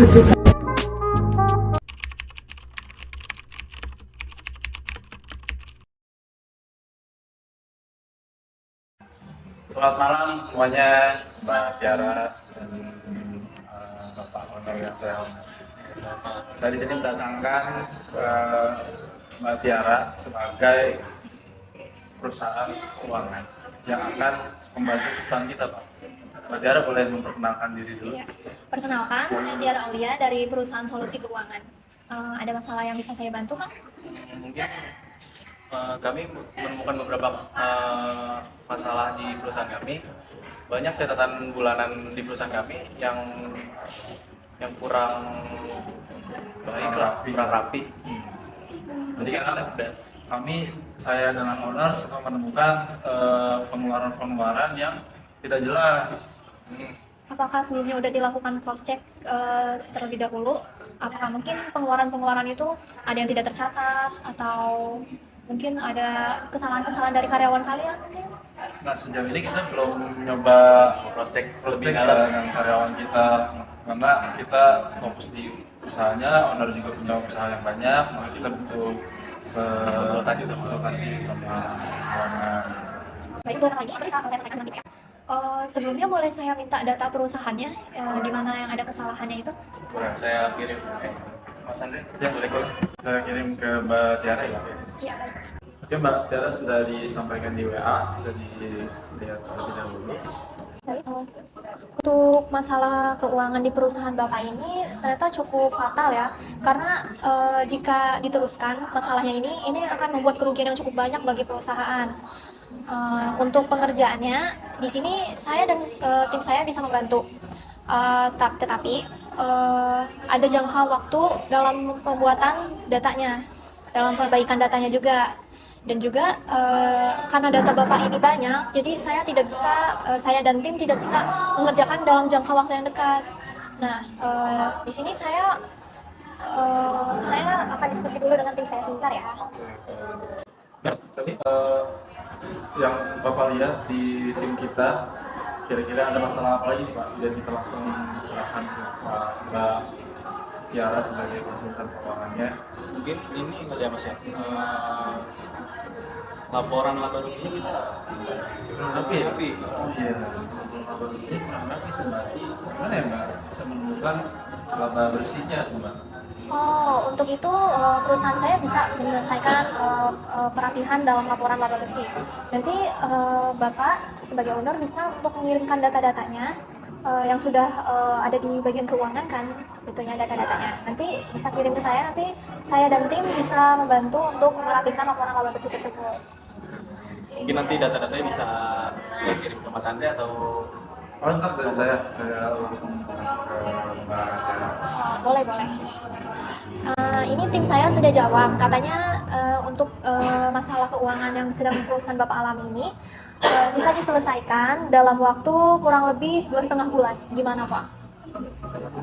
Selamat malam semuanya, Mbak Tiara dan Bapak Honor yang saya hormati. Saya di sini mendatangkan Mbak Tiara sebagai perusahaan keuangan yang akan membantu perusahaan kita, Pak. Mbak Tiara boleh memperkenalkan diri dulu? Ya. Perkenalkan, saya Tiara Aulia dari perusahaan Solusi Keuangan. Ada masalah yang bisa saya bantu, Kak? Mungkin kami menemukan beberapa masalah di perusahaan kami. Banyak catatan bulanan di perusahaan kami yang kurang baik lah, kurang rapi. Jadi kan saya dengan owner suka menemukan pengeluaran yang tidak jelas. Apakah sebelumnya udah dilakukan cross check terlebih dahulu? Apakah mungkin pengeluaran itu ada yang tidak tercatat atau mungkin ada kesalahan-kesalahan dari karyawan kalian mungkin? Nah, sejauh ini kita belum nyoba cross check lebih dalam dengan karyawan kita, karena kita fokus di usahanya, owner juga punya usaha yang banyak, maka kita butuh konsultasi sama keuangan. Baik, untuk lagi, saya selesaikan nanti ya. Sebelumnya boleh saya minta data perusahaannya, di mana yang ada kesalahannya itu? Boleh, saya kirim. Mas Andre, ya boleh kok. Saya kirim ke Mbak Tiara ya? Iya, baik. Oke, Mbak Tiara sudah disampaikan di WA, bisa dilihat terlebih dahulu. Baik, untuk masalah keuangan di perusahaan Bapak ini ternyata cukup fatal ya, karena jika diteruskan masalahnya ini akan membuat kerugian yang cukup banyak bagi perusahaan. Untuk pengerjaannya di sini saya dan tim saya bisa membantu, tetapi ada jangka waktu dalam pembuatan datanya, dalam perbaikan datanya juga. Dan juga karena data Bapak ini banyak, jadi saya dan tim tidak bisa mengerjakan dalam jangka waktu yang dekat. Nah, di sini saya akan diskusi dulu dengan tim saya sebentar ya. Nah, jadi yang Bapak lihat di tim kita, kira-kira ada masalah apa lagi Pak? Dan kita langsung serahkan ke Mbak Tiara sebagai konsultan keuangannya. Mungkin ini kali ya Mas ya, laporan laba ruginya kita Oh iya, laba bersihnya kurang lebih berarti gimana ya Mbak? Bisa menemukan laba bersihnya tuh Mbak? Untuk itu perusahaan saya bisa menyelesaikan perapihan dalam laporan laba bersih. Nanti Bapak sebagai owner bisa untuk mengirimkan data-datanya yang sudah ada di bagian keuangan kan, itunya data-datanya. Nanti bisa kirim ke saya, nanti saya dan tim bisa membantu untuk merapikan laporan laba bersih tersebut. mungkin nanti data-datanya bisa saya kirim ke Mas Andre atau Kontak dari saya langsung kasih ke Mbak Tiara. Boleh. Ini tim saya sudah jawab, katanya untuk masalah keuangan yang sedang perusahaan Bapak alami ini bisa diselesaikan dalam waktu kurang lebih 2,5 bulan. Gimana Pak?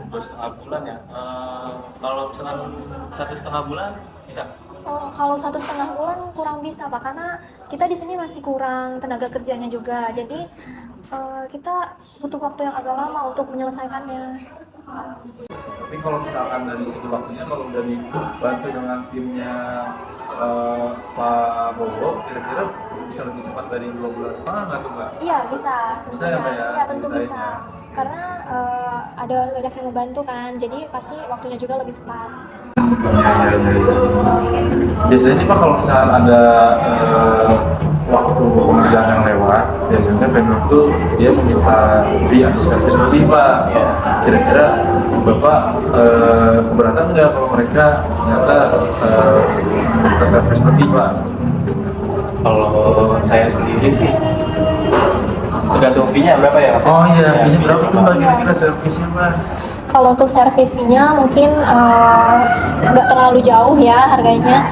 2,5 bulan ya. Kalau misalkan 1,5 bulan bisa. Kalau 1,5 bulan kurang bisa Pak, karena kita di sini masih kurang tenaga kerjanya juga. Jadi kita butuh waktu yang agak lama untuk menyelesaikannya. Tapi kalau misalkan dari segi waktunya, kalau udah dibantu dengan timnya Pak Bobo, kira-kira bisa lebih cepat dari 2,5 bulan nggak tuh Mbak? Iya bisa, Bisa ya, Mbak, ya? Iya tentu Bisa, bisa. ya. Karena ada banyak yang membantu kan, jadi pasti waktunya juga lebih cepat. Biasanya nih Pak, kalau misalkan ada waktu pengerjaan yang lewat, biasanya vendor tuh dia meminta fee atau service lebih Pak. Kira-kira Bapak keberatan nggak kalau mereka ternyata meminta service lebih Pak? Kalau saya sendiri sih tergantung fee-nya berapa ya Mas? Oh iya, fee-nya berapa tuh Pak kira-kira servisnya Pak? Kalau untuk servis fee-nya mungkin nggak terlalu jauh ya harganya.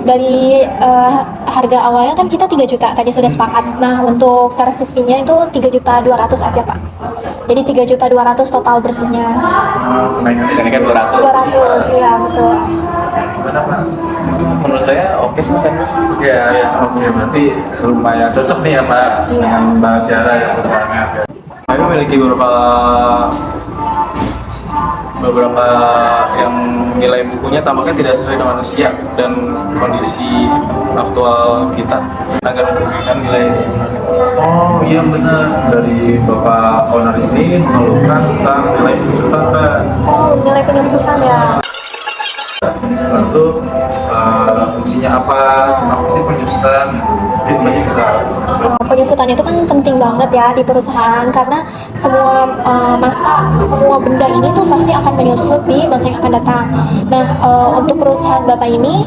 Dari harga awalnya kan kita 3 juta tadi sudah sepakat. Nah untuk servis fee-nya itu 3.200.000 aja Pak. Jadi 3.200.000 total bersihnya. Kenaikan 200. 200 ya betul. Gimana Pak? Menurut saya oke sih Mas Andre. Oke ya, oke berarti lumayan cocok nih ya Pak dengan Mbak Tiara ya perusahaannya. Kami memiliki beberapa beberapa yang nilai bukunya tampaknya tidak sesuai dengan usia dan kondisi aktual kita agar mencerminkan nilai sebenarnya. Oh iya benar, dari bapak owner ini mengeluhkan tentang nilai penyusutan Kak. Oh, nilai penyusutan ya. Lalu fungsinya apa, sama sih penyusutan? Mungkin banyak bisa. Penyusutan itu kan penting banget ya di perusahaan karena semua benda ini tuh pasti akan menyusut di masa yang akan datang. Nah, untuk perusahaan Bapak ini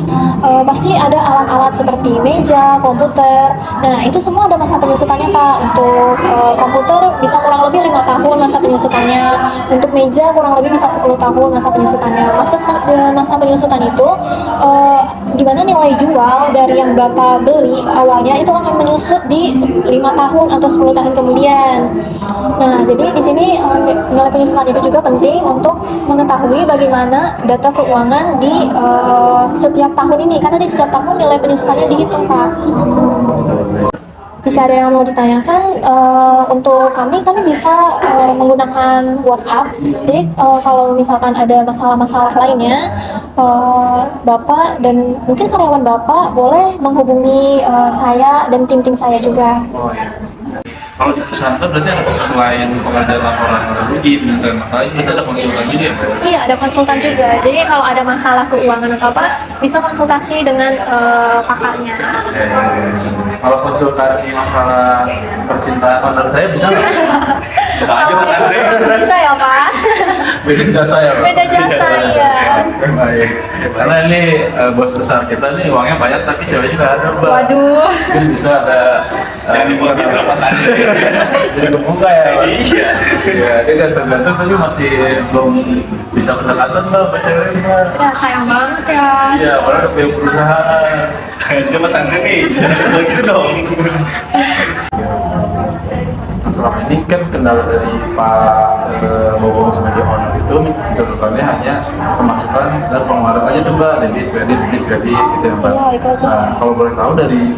pasti ada alat-alat seperti meja, komputer. Nah, itu semua ada masa penyusutannya Pak. Untuk komputer bisa kurang lebih 5 tahun masa penyusutannya. Untuk meja kurang lebih bisa 10 tahun masa penyusutannya. Maksud masa penyusutan itu di mana nilai jual dari yang Bapak beli awalnya itu akan menyusut di 5 tahun atau 10 tahun kemudian. Nah, jadi di sini nilai penyusutan itu juga penting untuk mengetahui bagaimana data keuangan di setiap tahun ini karena di setiap tahun nilai penyusutannya dihitung, Pak. Jika ada yang mau ditanyakan untuk kami bisa menggunakan WhatsApp. Jadi kalau misalkan ada masalah-masalah lainnya, Bapak dan mungkin karyawan Bapak boleh menghubungi saya dan tim-tim saya juga. Oh iya. Kalau di perusahaan itu berarti ada selain pengadaan laporan rugi, penyelesaian masalah, itu ada konsultan juga ya? Pak? Iya, ada konsultan juga. Jadi kalau ada masalah keuangan atau apa, bisa konsultasi dengan pakarnya. Kalau konsultasi masalah percintaan owner saya bisa nggak? Bisa aja Mas Andre. Bisa ya, Pak? Beda jasa ya Pak? Beda jasa, iya. Baik. Karena ini bos besar kita nih uangnya banyak tapi ceweknya nggak ada Pak. Waduh. Mungkin bisa ada Jadi buat gitu Mas Andre. jadi kebuka ya Pak? Iya. Iya, dia gantung-gantung tapi masih belum bisa pendekatan Pak sama ceweknya Pak. Ya, sayang banget ya. Iya, padahal udah punya perusahaan. Coba Mas Andre nih, jangan gitu dong. Selama ini kan kendala dari Pak Bobong sebagai owner itu menentukannya hanya pemasukan dan pengeluaran aja tuh Mbak, debit kredit gitu ya Mbak. Iya, itu aja. Nah, kalau boleh tahu dari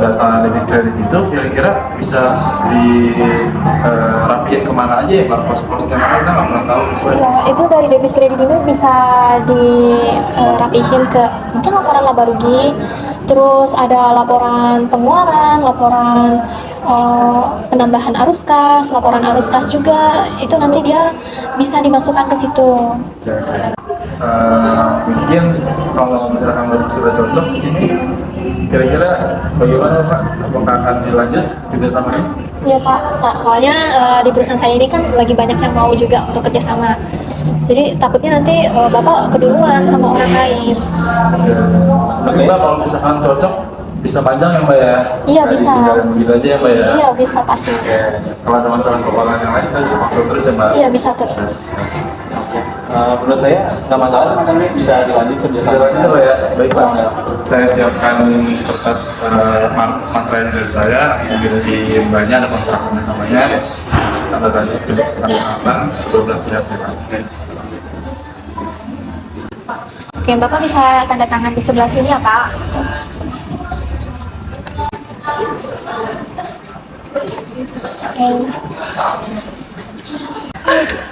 data debit kredit itu kira-kira bisa dirapiin kemana aja ya Pak? Pos-posnya mana kita nggak pernah tahu. Iya, itu dari debit kredit ini bisa dirapihin ke mungkin laporan laba rugi, terus ada laporan pengeluaran, laporan penambahan arus kas, laporan arus kas juga, itu nanti dia bisa dimasukkan ke situ. Mungkin kalau misalkan Bapak sudah cocok di sini, kira-kira bagaimana Pak? Apakah akan dilanjut juga sama ini? Iya Pak, soalnya di perusahaan saya ini kan lagi banyak yang mau juga untuk kerjasama. Jadi takutnya nanti Bapak keduluan sama orang lain. Oke Mbak, kalau misalkan cocok bisa panjang ya Mbak ya? Iya, bisa. Tinggalin begitu aja ya Mbak ya? Iya bisa pasti. Oke, kalau ada masalah keuangan yang lain kita bisa masuk terus ya Mbak? Iya bisa terus. Menurut saya nggak masalah sih Mas Andre, bisa dilanjut kerja Bisa sama. lanjut ya Mbak ya? Baik Pak, saya siapkan kertas materai dari saya, nanti dari Mbaknya ada kontrak samanya, tanda tanda kedekatan, beberapa pihak ya. Oke, Bapak bisa tanda tangan di sebelah sini ya Pak.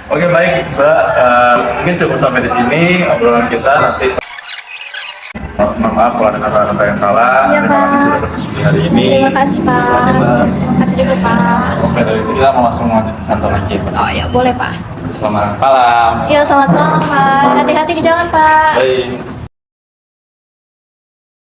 Oke baik Mbak, mungkin cukup sampai di sini obrolan kita nanti. Mohon maaf kalau ada kata-kata yang salah. Iya, Terima kasih Pak. sudah berkunjung hari ini. Terima kasih Pak. Terima kasih Mbak. Terima kasih juga Pak. Oke dari itu kita mau langsung lanjut ke kantor lagi Pak. Oh ya boleh Pak. Selamat malam. Ya selamat malam Pak. Hati-hati di jalan Pak. Baik.